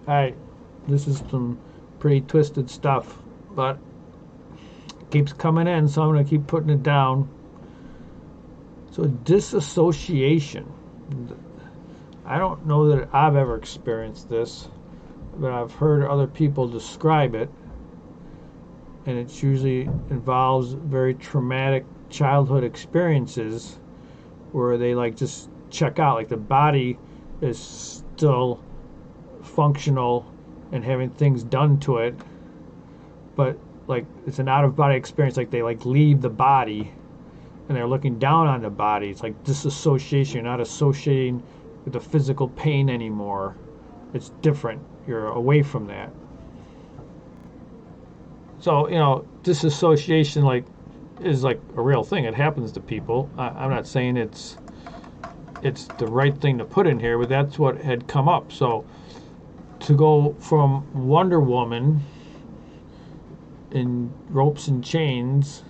Alright, this is some pretty twisted stuff, but it keeps coming in, so I'm going to keep putting it down. So, disassociation. I don't know that I've ever experienced this, but I've heard other people describe it, and it usually involves very traumatic childhood experiences where they like just check out, like the body is still functional and having things done to it, but like it's an out of body experience, like they like leave the body and they're looking down on the body. It's like disassociation. You're not associating with the physical pain anymore. It's different. You're away from that. So, disassociation like is like a real thing. It happens to people. I'm not saying it's the right thing to put in here, but that's what had come up. So to go from Wonder Woman in ropes and chains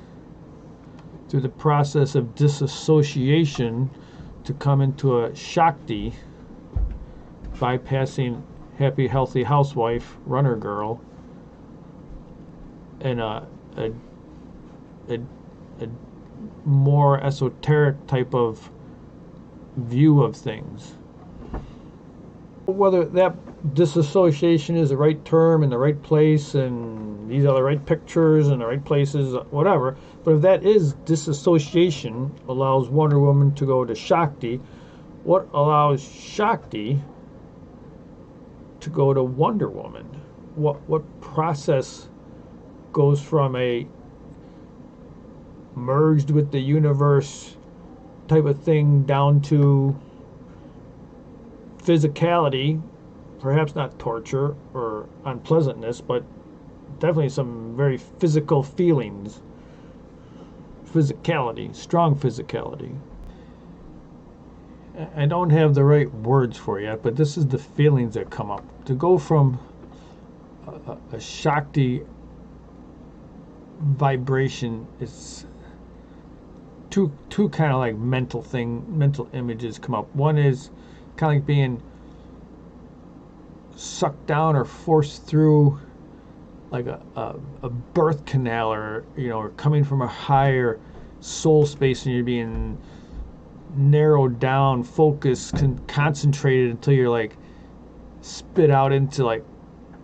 through the process of disassociation to come into a Shakti, bypassing happy, healthy housewife, runner girl, and a, a more esoteric type of view of things. Whether that disassociation is the right term in the right place and these are the right pictures and the right places, whatever, but if that is disassociation, allows Wonder Woman to go to Shakti, what allows Shakti to go to Wonder Woman? What process goes from a merged with the universe type of thing down to physicality, perhaps not torture or unpleasantness, but definitely some very physical feelings, physicality, strong physicality. I don't have the right words for it yet, but this is the feelings that come up. To go from a Shakti vibration, it's two kind of like mental images come up. One is kind of like being sucked down or forced through like a birth canal, or coming from a higher soul space, and you're being narrowed down, focused, concentrated until you're like spit out into like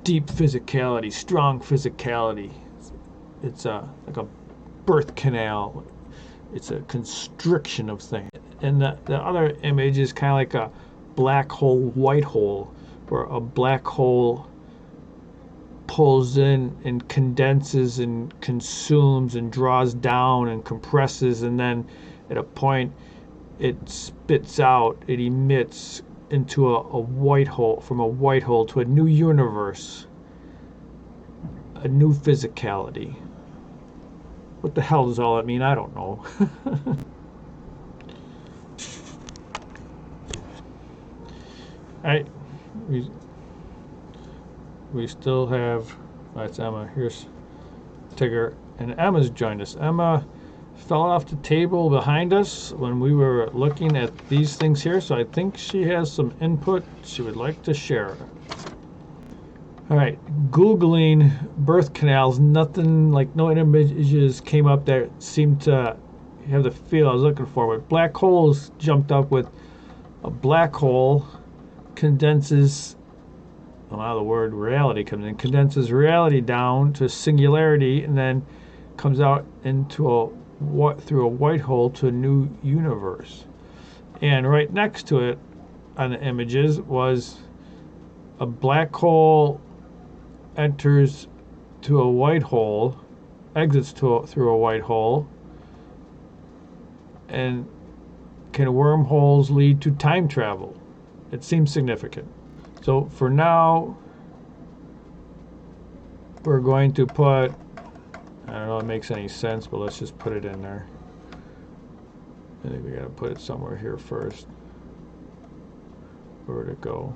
deep physicality, strong physicality. It's like a birth canal. It's a constriction of things. And the other image is kind of like a black hole, white hole, where a black hole pulls in and condenses and consumes and draws down and compresses, and then at a point it spits out, it emits into a white hole, from a white hole to a new universe, a new physicality. What the hell does all that mean? I don't know. Alright, we still have, that's Emma, here's Tigger, and Emma's joined us. Emma fell off the table behind us when we were looking at these things here, so I think she has some input she would like to share. Alright, Googling birth canals, nothing, like no images came up that seemed to have the feel I was looking for, but black holes jumped up with a black hole condenses, well, now the word reality comes in, condenses reality down to singularity, and then comes out into through a white hole to a new universe. And right next to it on the images was a black hole enters to a white hole, exits through a white hole, and can wormholes lead to time travel? It seems significant. So for now, we're going to put, I don't know if it makes any sense, but let's just put it in there. I think we gotta put it somewhere here first. Where would it go?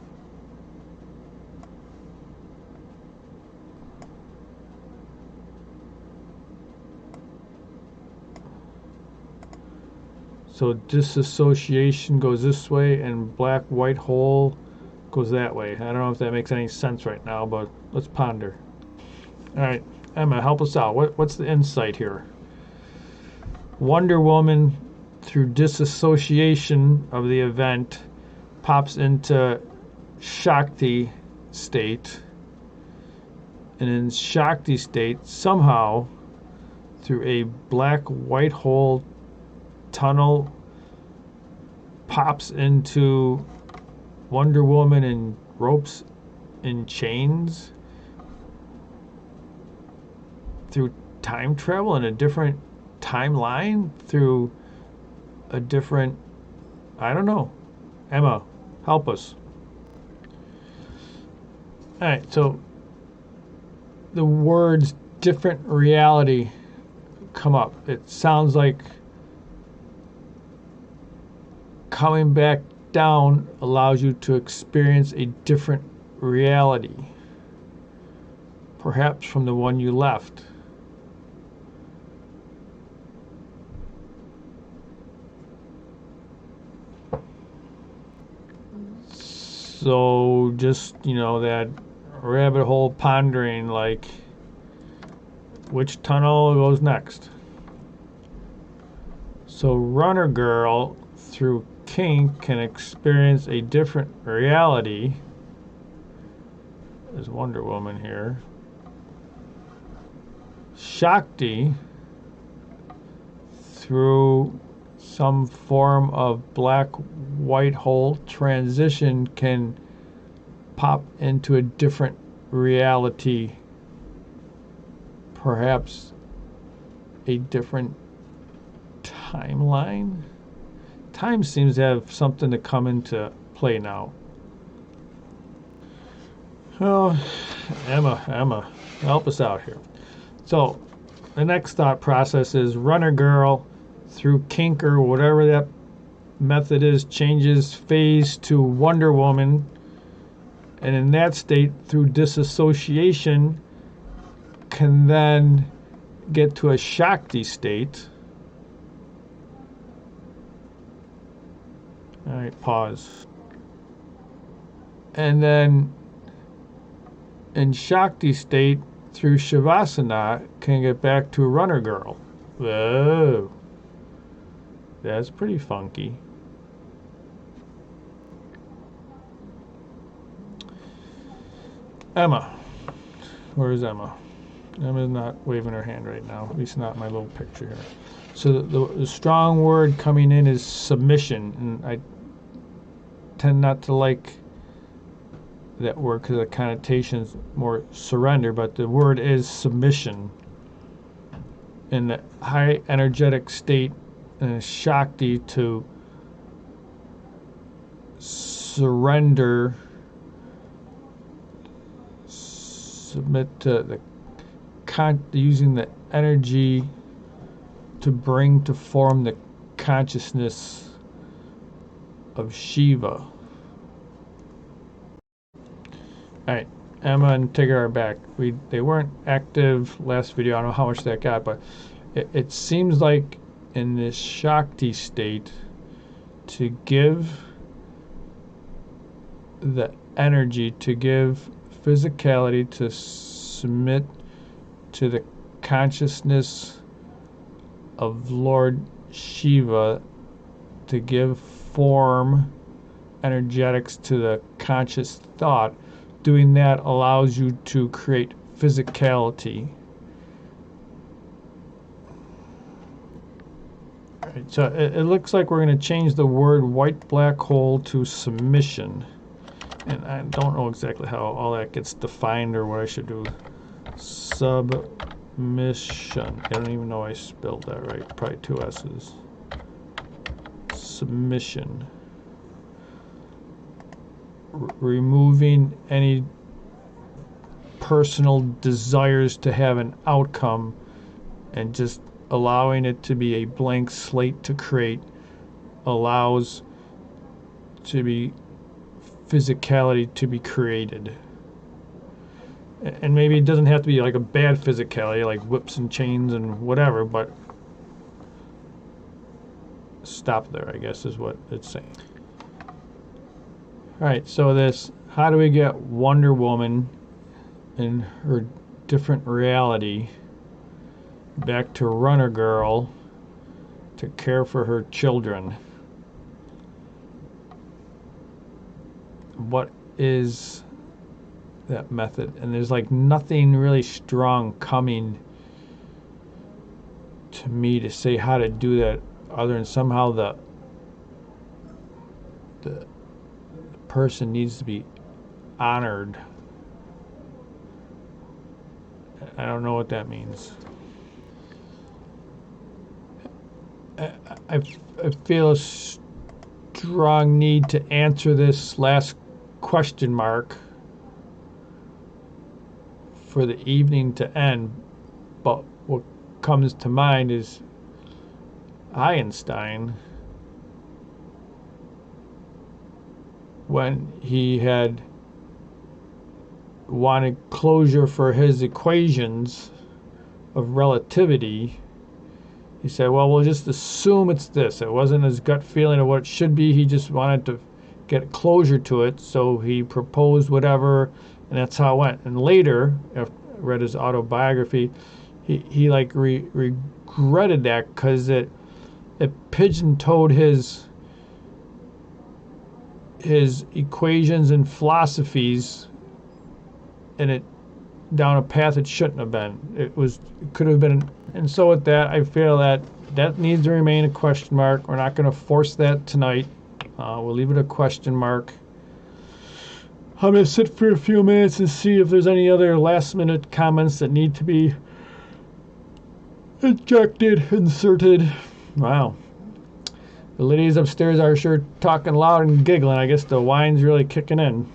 So disassociation goes this way, and black white hole goes that way. I don't know if that makes any sense right now, but let's ponder. All right, Emma, help us out. What's the insight here? Wonder Woman, through disassociation of the event, pops into Shakti state, and in Shakti state, somehow, through a black white hole tunnel, pops into Wonder Woman in ropes and chains through time travel in a different timeline, through a different, I don't know. Emma, help us. All right, so the words different reality come up. It sounds like coming back down allows you to experience a different reality, perhaps from the one you left. So just, that rabbit hole pondering, like, which tunnel goes next? So Runner Girl, through kink, can experience a different reality. There's Wonder Woman here. Shakti, through some form of black white hole transition, can pop into a different reality, perhaps a different timeline. Time seems to have something to come into play now. Oh, Emma, help us out here. So the next thought process is Runner Girl, through kink or whatever that method is, changes phase to Wonder Woman, and in that state, through disassociation, can then get to a Shakti state. All right, pause. And then in Shakti state, through Shavasana, can get back to Runner Girl. Whoa. That's pretty funky. Emma. Where is Emma? Emma's not waving her hand right now, at least not in my little picture here. So the strong word coming in is submission, and I tend not to like that word because the connotation is more surrender, but the word is submission. In the high energetic state, Shakti, to surrender, submit to the using the energy to bring to form the consciousness of Shiva. Alright, Emma and Tigger are back. They weren't active last video. I don't know how much that got, but it seems like in this Shakti state, to give the energy, to give physicality, to submit to the consciousness of Lord Shiva, to give form, energetics to the conscious thought. Doing that allows you to create physicality. Right, so it looks like we're going to change the word white black hole to submission. And I don't know exactly how all that gets defined or what I should do. Submission. I don't even know I spelled that right. Probably two S's. Submission. Removing any personal desires to have an outcome and just allowing it to be a blank slate to create allows to be physicality to be created. And maybe it doesn't have to be like a bad physicality like whips and chains and whatever, but stop there, I guess is what it's saying. Alright, so this how do we get Wonder Woman in her different reality back to Runner Girl to care for her children? What is that method? And there's like nothing really strong coming to me to say how to do that, other than somehow the person needs to be honored. I don't know what that means. I feel a strong need to answer this last question mark for the evening to end, but what comes to mind is Einstein, when he had wanted closure for his equations of relativity. He said, well, we'll just assume it's this. It wasn't his gut feeling of what it should be. He just wanted to get closure to it. So he proposed whatever, and that's how it went. And later, after I read his autobiography, he like regretted that because it pigeon-toed his equations and philosophies, and it down a path it shouldn't have been. It could have been. And so with that, I feel that needs to remain a question mark. We're not going to force that tonight. We'll leave it a question mark. I'm going to sit for a few minutes and see if there's any other last minute comments that need to be inserted. Wow. The ladies upstairs are sure talking loud and giggling. I guess the wine's really kicking in.